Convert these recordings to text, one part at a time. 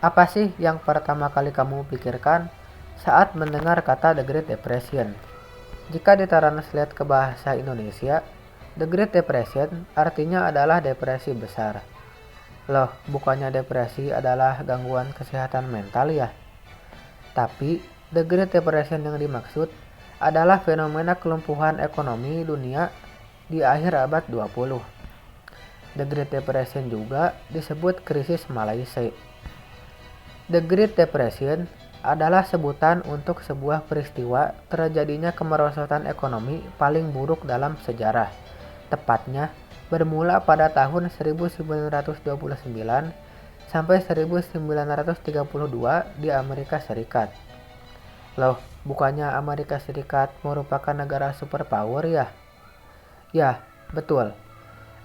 Apa sih yang pertama kali kamu pikirkan saat mendengar kata The Great Depression? Jika ditranslate ke bahasa Indonesia, The Great Depression artinya adalah depresi besar. Loh, bukannya depresi adalah gangguan kesehatan mental ya? Tapi, The Great Depression yang dimaksud adalah fenomena kelumpuhan ekonomi dunia di akhir abad 20. The Great Depression juga disebut krisis Malaysia. The Great Depression adalah sebutan untuk sebuah peristiwa terjadinya kemerosotan ekonomi paling buruk dalam sejarah. Tepatnya bermula pada tahun 1929 sampai 1932 di Amerika Serikat. Loh, bukannya Amerika Serikat merupakan negara superpower ya? Ya, betul.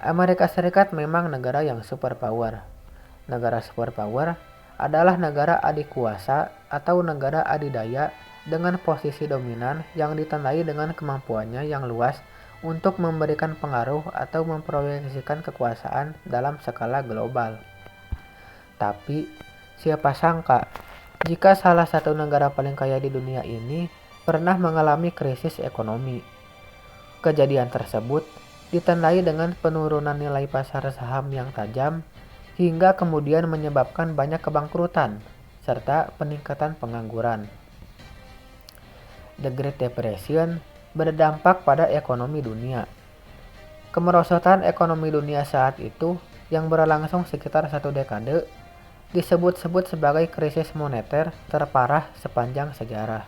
Amerika Serikat memang negara yang superpower. Negara superpower adalah negara adikuasa atau negara adidaya dengan posisi dominan yang ditandai dengan kemampuannya yang luas untuk memberikan pengaruh atau memproyeksikan kekuasaan dalam skala global. Tapi, siapa sangka jika salah satu negara paling kaya di dunia ini pernah mengalami krisis ekonomi. Kejadian tersebut ditandai dengan penurunan nilai pasar saham yang tajam hingga kemudian menyebabkan banyak kebangkrutan serta peningkatan pengangguran. The Great Depression berdampak pada ekonomi dunia. Kemerosotan ekonomi dunia saat itu yang berlangsung sekitar 1 dekade disebut-sebut sebagai krisis moneter terparah sepanjang sejarah.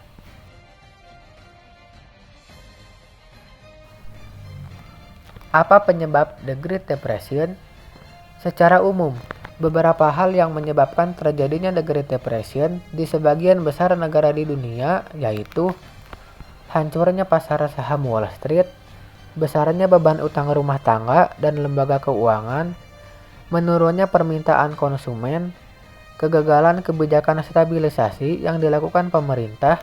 Apa penyebab The Great Depression? Secara umum, beberapa hal yang menyebabkan terjadinya The Great Depression di sebagian besar negara di dunia yaitu hancurnya pasar saham Wall Street, besarnya beban utang rumah tangga dan lembaga keuangan, menurunnya permintaan konsumen, kegagalan kebijakan stabilisasi yang dilakukan pemerintah,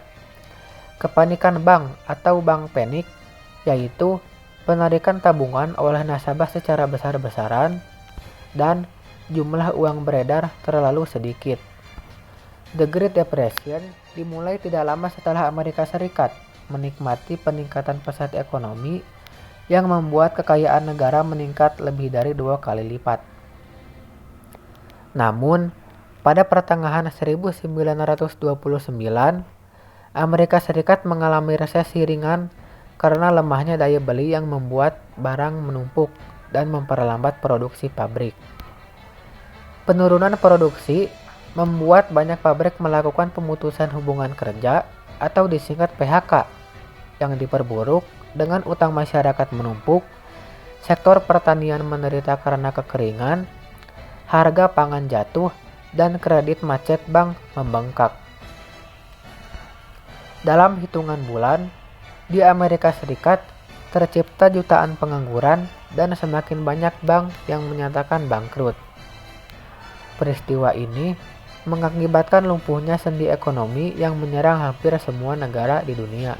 kepanikan bank atau bank panik, yaitu penarikan tabungan oleh nasabah secara besar-besaran, dan jumlah uang beredar terlalu sedikit. The Great Depression dimulai tidak lama setelah Amerika Serikat menikmati peningkatan pesat ekonomi yang membuat kekayaan negara meningkat lebih dari 2 kali lipat. Namun, pada pertengahan 1929, Amerika Serikat mengalami resesi ringan karena lemahnya daya beli yang membuat barang menumpuk dan memperlambat produksi pabrik. Penurunan produksi membuat banyak pabrik melakukan pemutusan hubungan kerja atau disingkat PHK yang diperburuk dengan utang masyarakat menumpuk, sektor pertanian menderita karena kekeringan, harga pangan jatuh, dan kredit macet bank membengkak. Dalam hitungan bulan, di Amerika Serikat tercipta jutaan pengangguran dan semakin banyak bank yang menyatakan bangkrut. Peristiwa ini mengakibatkan lumpuhnya sendi ekonomi yang menyerang hampir semua negara di dunia.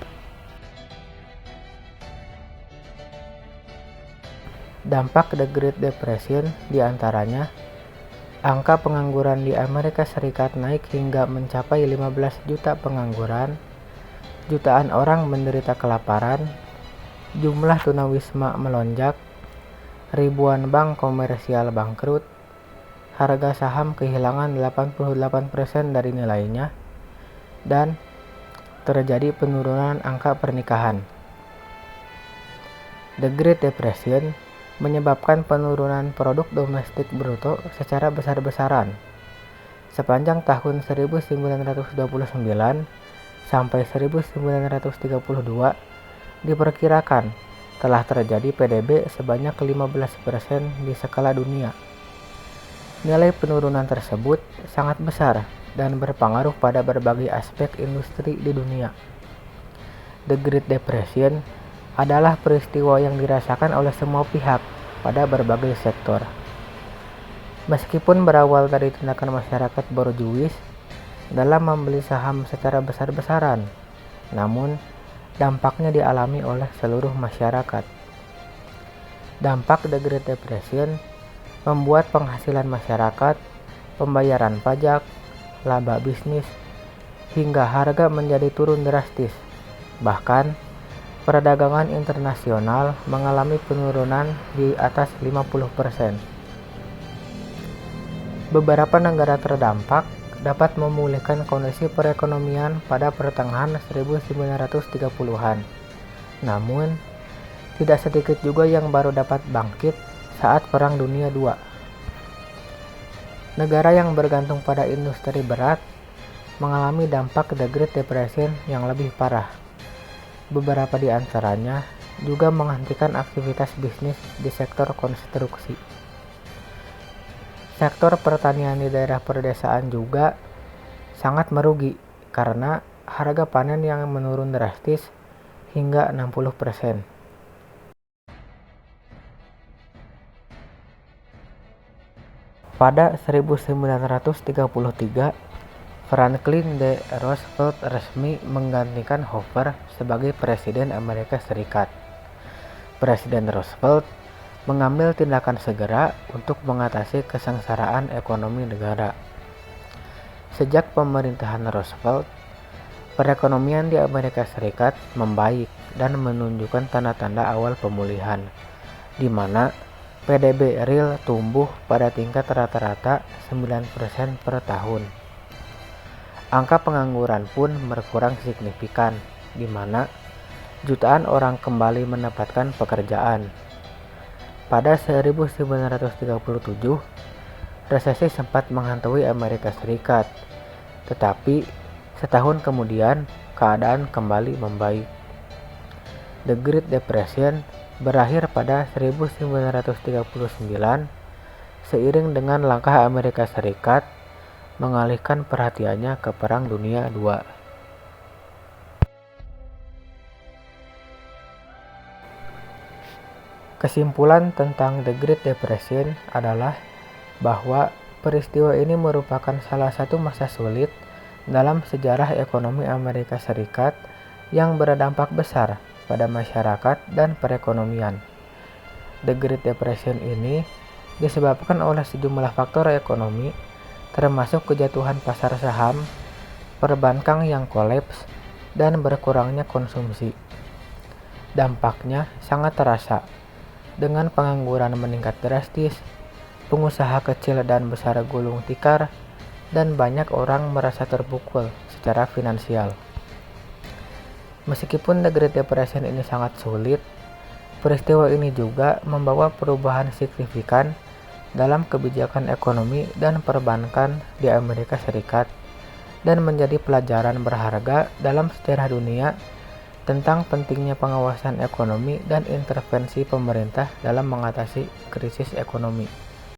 Dampak The Great Depression diantaranya, angka pengangguran di Amerika Serikat naik hingga mencapai 15 juta pengangguran, jutaan orang menderita kelaparan, jumlah tunawisma melonjak, ribuan bank komersial bangkrut, harga saham kehilangan 88% dari nilainya, dan terjadi penurunan angka pernikahan. The Great Depression menyebabkan penurunan produk domestik bruto secara besar-besaran. Sepanjang tahun 1929 sampai 1932 diperkirakan telah terjadi PDB sebanyak 15% di skala dunia. Nilai penurunan tersebut sangat besar dan berpengaruh pada berbagai aspek industri di dunia. The Great Depression adalah peristiwa yang dirasakan oleh semua pihak pada berbagai sektor. Meskipun berawal dari tindakan masyarakat borjuis dalam membeli saham secara besar-besaran, namun dampaknya dialami oleh seluruh masyarakat. Dampak The Great Depression membuat penghasilan masyarakat, pembayaran pajak, laba bisnis, hingga harga menjadi turun drastis. Bahkan, perdagangan internasional mengalami penurunan di atas 50%. Beberapa negara terdampak dapat memulihkan kondisi perekonomian pada pertengahan 1930-an. Namun, tidak sedikit juga yang baru dapat bangkit saat Perang Dunia II. Negara yang bergantung pada industri berat mengalami dampak The Great Depression yang lebih parah. Beberapa di antaranya juga menghentikan aktivitas bisnis di sektor konstruksi. Sektor pertanian di daerah pedesaan juga sangat merugi karena harga panen yang menurun drastis hingga 60%. Pada 1933, Franklin D. Roosevelt resmi menggantikan Hoover sebagai Presiden Amerika Serikat. Presiden Roosevelt mengambil tindakan segera untuk mengatasi kesengsaraan ekonomi negara. Sejak pemerintahan Roosevelt, perekonomian di Amerika Serikat membaik dan menunjukkan tanda-tanda awal pemulihan, di mana PDB real tumbuh pada tingkat rata-rata 9% per tahun. Angka pengangguran pun berkurang signifikan, di mana jutaan orang kembali mendapatkan pekerjaan. Pada 1937, resesi sempat menghantui Amerika Serikat, tetapi setahun kemudian keadaan kembali membaik. The Great Depression berakhir pada 1939 seiring dengan langkah Amerika Serikat mengalihkan perhatiannya ke Perang Dunia II. Kesimpulan tentang The Great Depression adalah bahwa peristiwa ini merupakan salah satu masa sulit dalam sejarah ekonomi Amerika Serikat yang berdampak besar pada masyarakat dan perekonomian. The Great Depression ini disebabkan oleh sejumlah faktor ekonomi, termasuk kejatuhan pasar saham, perbankan yang kolaps, dan berkurangnya konsumsi. Dampaknya sangat terasa, dengan pengangguran meningkat drastis, pengusaha kecil dan besar gulung tikar, dan banyak orang merasa terpukul secara finansial. Meskipun The Great Depression ini sangat sulit, peristiwa ini juga membawa perubahan signifikan dalam kebijakan ekonomi dan perbankan di Amerika Serikat dan menjadi pelajaran berharga dalam sejarah dunia tentang pentingnya pengawasan ekonomi dan intervensi pemerintah dalam mengatasi krisis ekonomi.